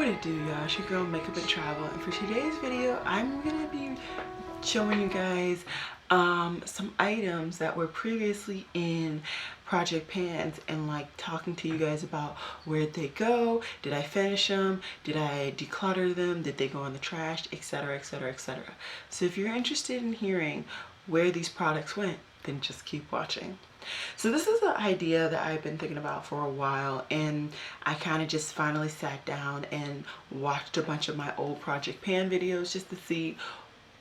What it do, y'all? It's your girl Makeup and Travel, and for today's video I'm gonna be showing you guys some items that were previously in project pans and like talking to you guys about where'd they go, did I finish them, did I declutter them, did they go in the trash, etc, etc, etc. So if you're interested in hearing where these products went, then just keep watching. So this is an idea that I've been thinking about for a while, and I kind of just finally sat down and watched a bunch of my old project pan videos just to see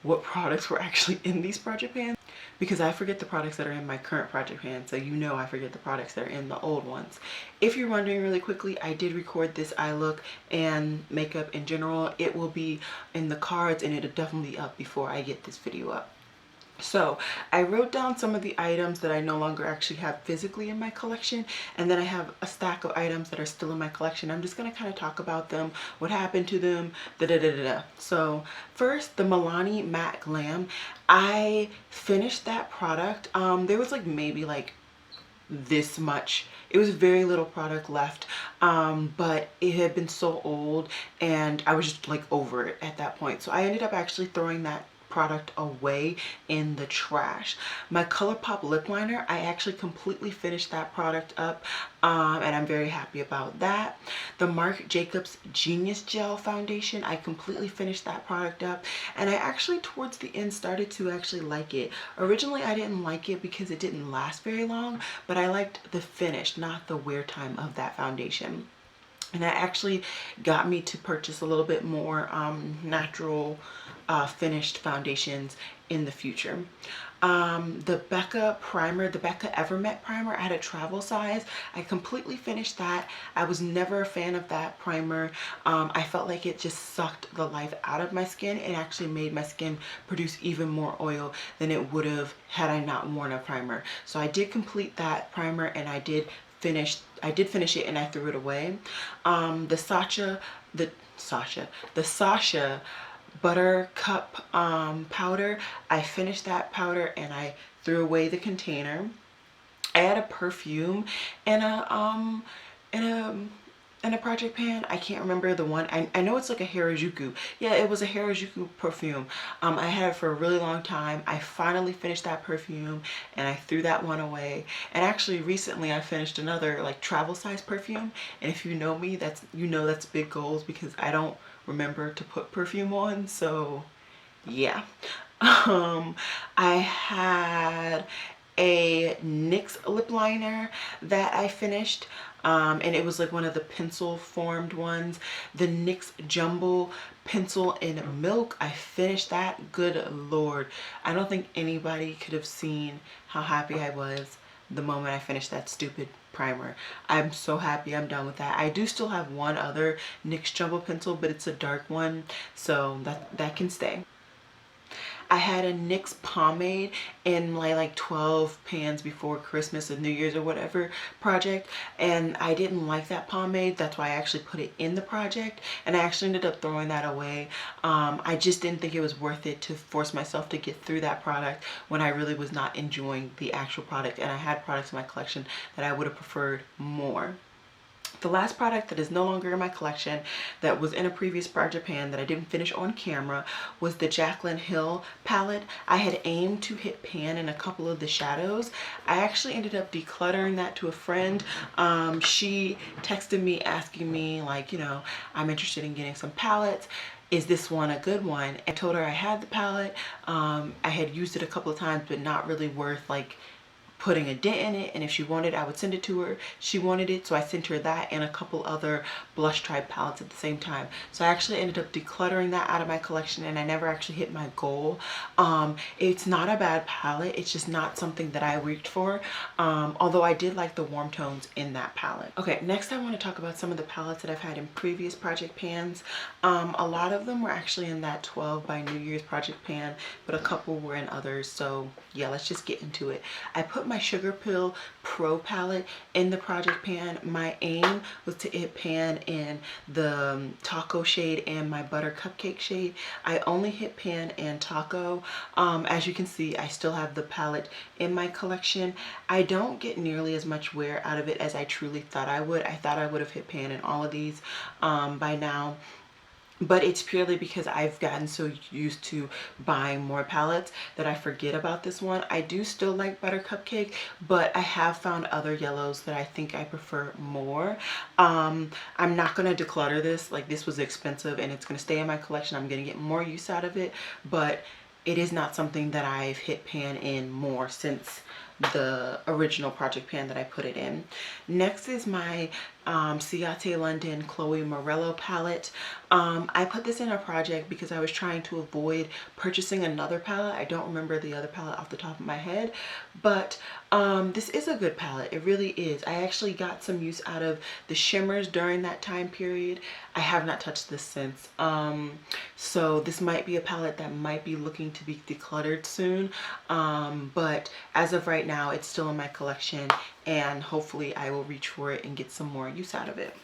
what products were actually in these project pans, because I forget the products that are in my current project pan, so you know I forget the products that are in the old ones. If you're wondering really quickly, I did record this eye look and makeup in general. It will be in the cards and it'll definitely be up before I get this video up. So I wrote down some of the items that I no longer actually have physically in my collection, and then I have a stack of items that are still in my collection. I'm just going to kind of talk about them, what happened to them, da-da-da-da-da. So first, the Milani Matte Glam. I finished that product. There was like maybe like this much, it was very little product left, but it had been so old and I was just like over it at that point, so I ended up actually throwing that product away in the trash. My ColourPop lip liner, I actually completely finished that product up, and I'm very happy about that. The Marc Jacobs Genius Gel foundation, I completely finished that product up, and I actually towards the end started to actually like it. Originally I didn't like it because it didn't last very long, but I liked the finish, not the wear time of that foundation. And that actually got me to purchase a little bit more natural finished foundations in the future. The Becca primer, the Becca Evermatte primer, I had a travel size. I completely finished that. I was never a fan of that primer. I felt like it just sucked the life out of my skin. It actually made my skin produce even more oil than it would have had I not worn a primer. So I did complete that primer, and I did finish it, and I threw it away. The Sasha Buttercup powder, I finished that powder and I threw away the container. I had a perfume and a project pan. I can't remember the one. I know it's like a Harajuku. Yeah, it was a Harajuku perfume. I had it for a really long time. I finally finished that perfume and I threw that one away. And actually recently I finished another like travel size perfume. And if you know me, that's big goals because I don't remember to put perfume on. So yeah. I had a NYX lip liner that I finished, and it was like one of the pencil formed ones, the NYX Jumbo Pencil in Milk. I finished that. Good Lord, I don't think anybody could have seen how happy I was the moment I finished that stupid primer. I'm so happy I'm done with that. I do still have one other NYX Jumbo Pencil, but it's a dark one, so that can stay. I had a NYX pomade in my like 12 pans before Christmas or New Year's or whatever project, and I didn't like that pomade. That's why I actually put it in the project, and I actually ended up throwing that away. I just didn't think it was worth it to force myself to get through that product when I really was not enjoying the actual product, and I had products in my collection that I would have preferred more. The last product that is no longer in my collection that was in a previous project pan that I didn't finish on camera was the Jaclyn Hill palette. I had aimed to hit pan in a couple of the shadows. I actually ended up decluttering that to a friend. She texted me asking me like, you know, I'm interested in getting some palettes. Is this one a good one? I told her I had the palette. I had used it a couple of times, but not really worth like putting a dent in it, and if she wanted I would send it to her. She wanted it, so I sent her that and a couple other Blush Tribe palettes at the same time. So I actually ended up decluttering that out of my collection, and I never actually hit my goal. It's not a bad palette, it's just not something that I reached for, although I did like the warm tones in that palette. Okay, next I want to talk about some of the palettes that I've had in previous project pans. A lot of them were actually in that 12 by New Year's project pan, but a couple were in others, so yeah, let's just get into it. I put my Sugar Pill Pro palette in the project pan. My aim was to hit pan in the taco shade and my butter cupcake shade. I only hit pan and taco. As you can see, I still have the palette in my collection. I don't get nearly as much wear out of it as I truly thought I would. I thought I would have hit pan in all of these by now. But it's purely because I've gotten so used to buying more palettes that I forget about this one. I do still like Butter Cupcake, but I have found other yellows that I think I prefer more. I'm not going to declutter this. Like, this was expensive and it's going to stay in my collection. I'm going to get more use out of it, but it is not something that I've hit pan in more since the original project pan that I put it in. Next is my Ciate London Chloe Morello palette. I put this in a project because I was trying to avoid purchasing another palette. I don't remember the other palette off the top of my head, but this is a good palette. It really is. I actually got some use out of the shimmers during that time period. I have not touched this since. So this might be a palette that might be looking to be decluttered soon. But as of right now, it's still in my collection and hopefully I will reach for it and get some more use out of it.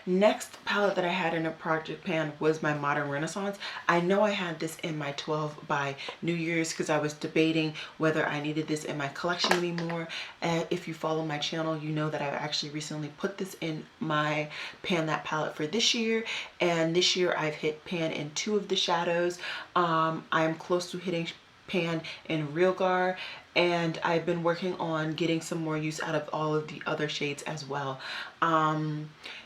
Next palette that I had in a project pan was my Modern Renaissance. I know I had this in my 12 by New Year's because I was debating whether I needed this in my collection anymore. If you follow my channel, you know that I've actually recently put this in my Pan That palette for this year. And this year I've hit pan in 2 of the shadows. I am close to hitting pan in Real Gar, and I've been working on getting some more use out of all of the other shades as well.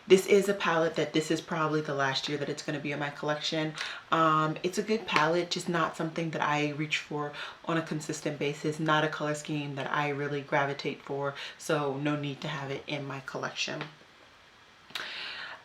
This is a palette that this is probably the last year that it's going to be in my collection. It's a good palette, just not something that I reach for on a consistent basis, not a color scheme that I really gravitate for, so no need to have it in my collection.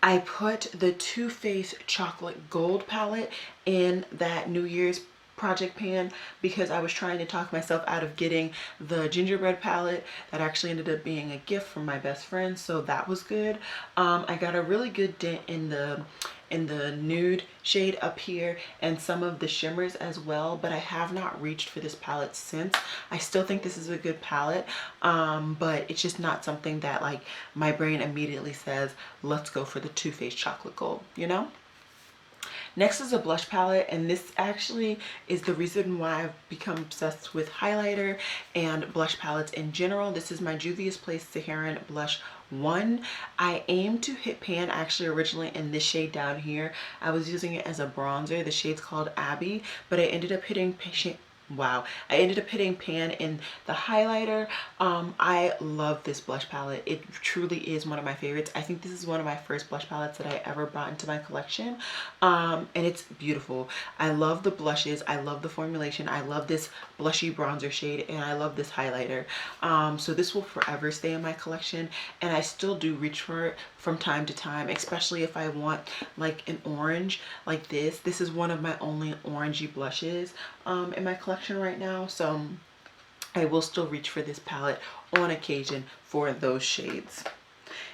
I put the Too Faced Chocolate Gold palette in that New Year's project pan because I was trying to talk myself out of getting the gingerbread palette that actually ended up being a gift from my best friend, so that was good. I got a really good dent in the nude shade up here and some of the shimmers as well, but I have not reached for this palette since. I still think this is a good palette, but it's just not something that like my brain immediately says let's go for the Too Faced Chocolate Gold, you know. Next is a blush palette, and this actually is the reason why I've become obsessed with highlighter and blush palettes in general. This is my Juvia's Place Saharan Blush 1. I aim to hit pan actually originally in this shade down here. I was using it as a bronzer. The shade's called Abby, but I ended up hitting pan in the highlighter. I love this blush palette. It truly is one of my favorites. I think this is one of my first blush palettes that I ever brought into my collection, and it's beautiful. I love the blushes, I love the formulation, I love this blushy bronzer shade, and I love this highlighter. So this will forever stay in my collection, and I still do reach for it from time to time, especially if I want like an orange like this. This is one of my only orangey blushes in my collection right now, so I will still reach for this palette on occasion for those shades.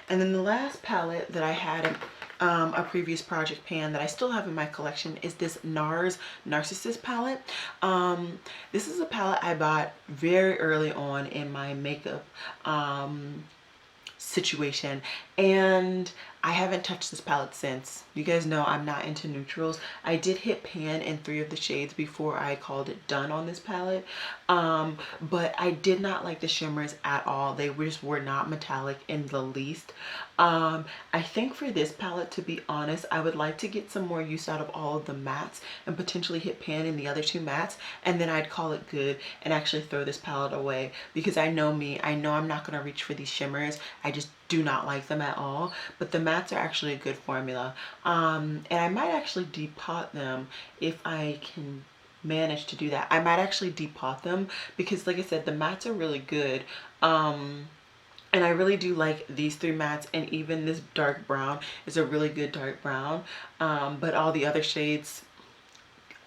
And then the last palette that I had in a previous project pan that I still have in my collection is this NARS Narcissist palette. This is a palette I bought very early on in my makeup situation, and I haven't touched this palette since. You guys know I'm not into neutrals. I did hit pan in 3 of the shades before I called it done on this palette, but I did not like the shimmers at all. They just were not metallic in the least. I think for this palette, to be honest, I would like to get some more use out of all of the mattes and potentially hit pan in the other 2 mattes, and then I'd call it good and actually throw this palette away, because I know me, I know I'm not going to reach for these shimmers. I just do not like them at all, but the mattes are actually a good formula, and I might actually depot them if I can manage to do that. I might actually depot them because, like I said, the mattes are really good, and I really do like these 3 mattes, and even this dark brown is a really good dark brown, but all the other shades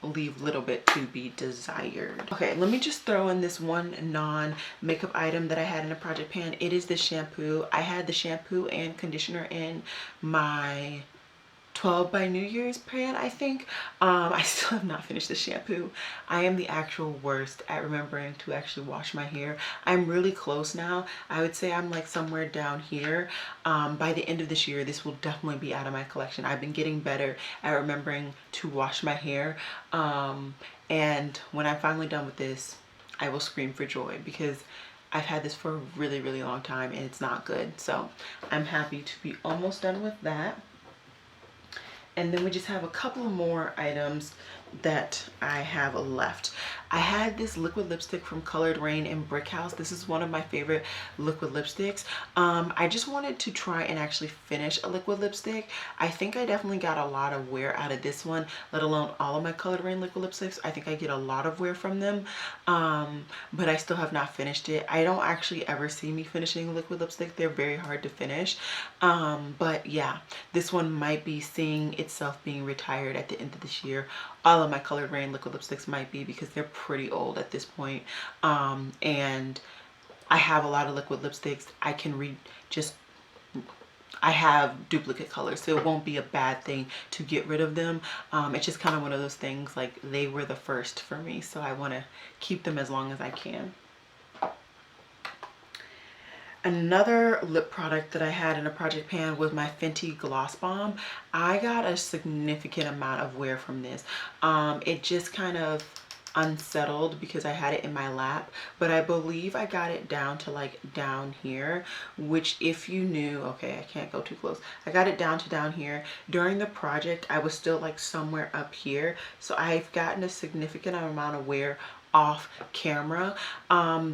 leave a little bit to be desired. Okay, let me just throw in this one non-makeup item that I had in a project pan. It is the shampoo. I had the shampoo and conditioner in my 12 by New Year's pan, I think. I still have not finished the shampoo. I am the actual worst at remembering to actually wash my hair. I'm really close now. I would say I'm like somewhere down here. By the end of this year, this will definitely be out of my collection. I've been getting better at remembering to wash my hair. And when I'm finally done with this, I will scream for joy because I've had this for a really, really long time and it's not good. So I'm happy to be almost done with that. And then we just have a couple more items that I have left. I had this liquid lipstick from Colored Rain in Brick House. This is one of my favorite liquid lipsticks. I just wanted to try and actually finish a liquid lipstick. I think I definitely got a lot of wear out of this one, let alone all of my Colored Rain liquid lipsticks. I think I get a lot of wear from them, but I still have not finished it. I don't actually ever see me finishing liquid lipstick. They're very hard to finish. But yeah, this one might be seeing itself being retired at the end of this year. All of my Colored Rain liquid lipsticks might be because they're pretty old at this point. And I have a lot of liquid lipsticks. I have duplicate colors, so it won't be a bad thing to get rid of them. It's just kind of one of those things, like they were the first for me, so I want to keep them as long as I can. Another lip product that I had in a project pan was my Fenty Gloss Bomb. I got a significant amount of wear from this. It just kind of unsettled because I had it in my lap, but I believe I got it down to like down here, which if you knew, okay, I can't go too close. I got it down to down here. During the project, I was still like somewhere up here. So I've gotten a significant amount of wear off camera.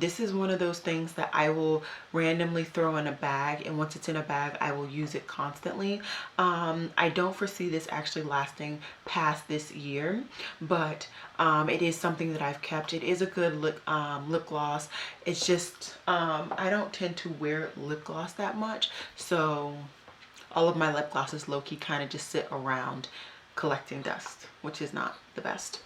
This is one of those things that I will randomly throw in a bag, and once it's in a bag I will use it constantly. I don't foresee this actually lasting past this year, but it is something that I've kept. It is a good lip gloss. It's just I don't tend to wear lip gloss that much, so all of my lip glosses low-key kind of just sit around collecting dust, which is not the best.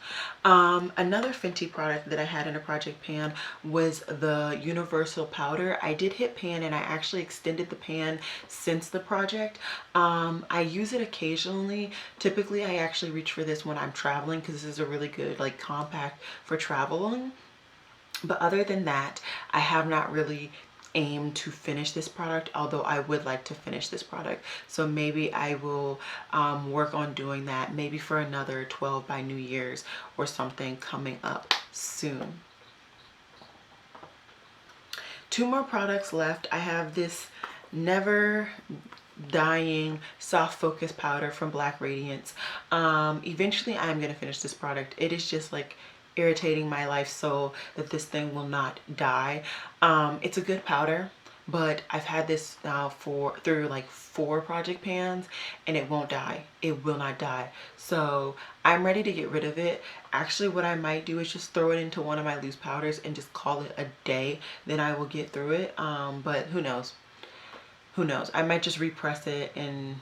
Another Fenty product that I had in a project pan was the Universal Powder. I did hit pan and I actually extended the pan since the project. I use it occasionally. Typically I actually reach for this when I'm traveling because this is a really good like compact for traveling. But other than that, I have not really aim to finish this product, although I would like to finish this product. So maybe I will work on doing that maybe for another 12 by New Year's or something coming up soon. Two more products left. I have this Never Dying Soft Focus Powder from Black Radiance. Eventually I'm gonna finish this product. It is just like irritating my life so that this thing will not die. It's a good powder, but I've had this now through like 4 project pans and it won't die. It will not die. So I'm ready to get rid of it. Actually, what I might do is just throw it into one of my loose powders and just call it a day. Then I will get through it. But who knows? Who knows? I might just repress it and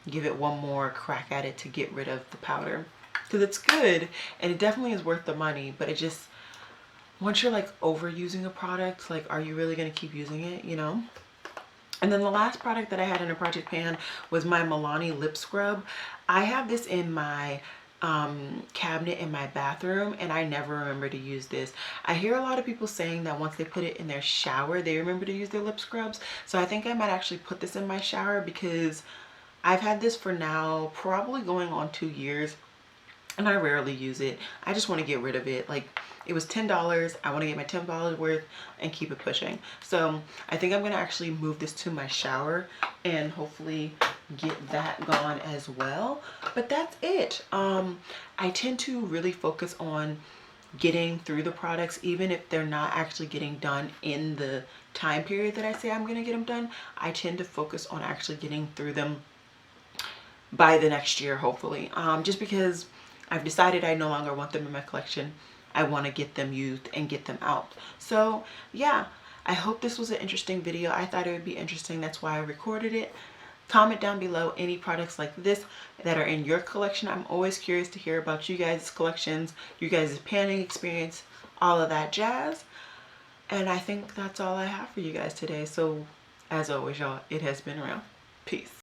give it one more crack at it to get rid of the powder, because it's good and it definitely is worth the money. But it just, once you're like overusing a product, like, are you really going to keep using it, you know? And then the last product that I had in a project pan was my Milani lip scrub. I have this in my cabinet in my bathroom and I never remember to use this. I hear a lot of people saying that once they put it in their shower they remember to use their lip scrubs, so I think I might actually put this in my shower because I've had this for now probably going on 2 years and I rarely use it. I just want to get rid of it. Like, it was $10. I want to get my $10 worth and keep it pushing. So I think I'm going to actually move this to my shower and hopefully get that gone as well. But that's it. I tend to really focus on getting through the products, even if they're not actually getting done in the time period that I say I'm going to get them done. I tend to focus on actually getting through them by the next year, hopefully. Just because I've decided I no longer want them in my collection. I want to get them used and get them out. So yeah, I hope this was an interesting video. I thought it would be interesting. That's why I recorded it. Comment down below any products like this that are in your collection. I'm always curious to hear about you guys' collections, you guys' panning experience, all of that jazz. And I think that's all I have for you guys today. So as always, y'all, it has been real. Peace.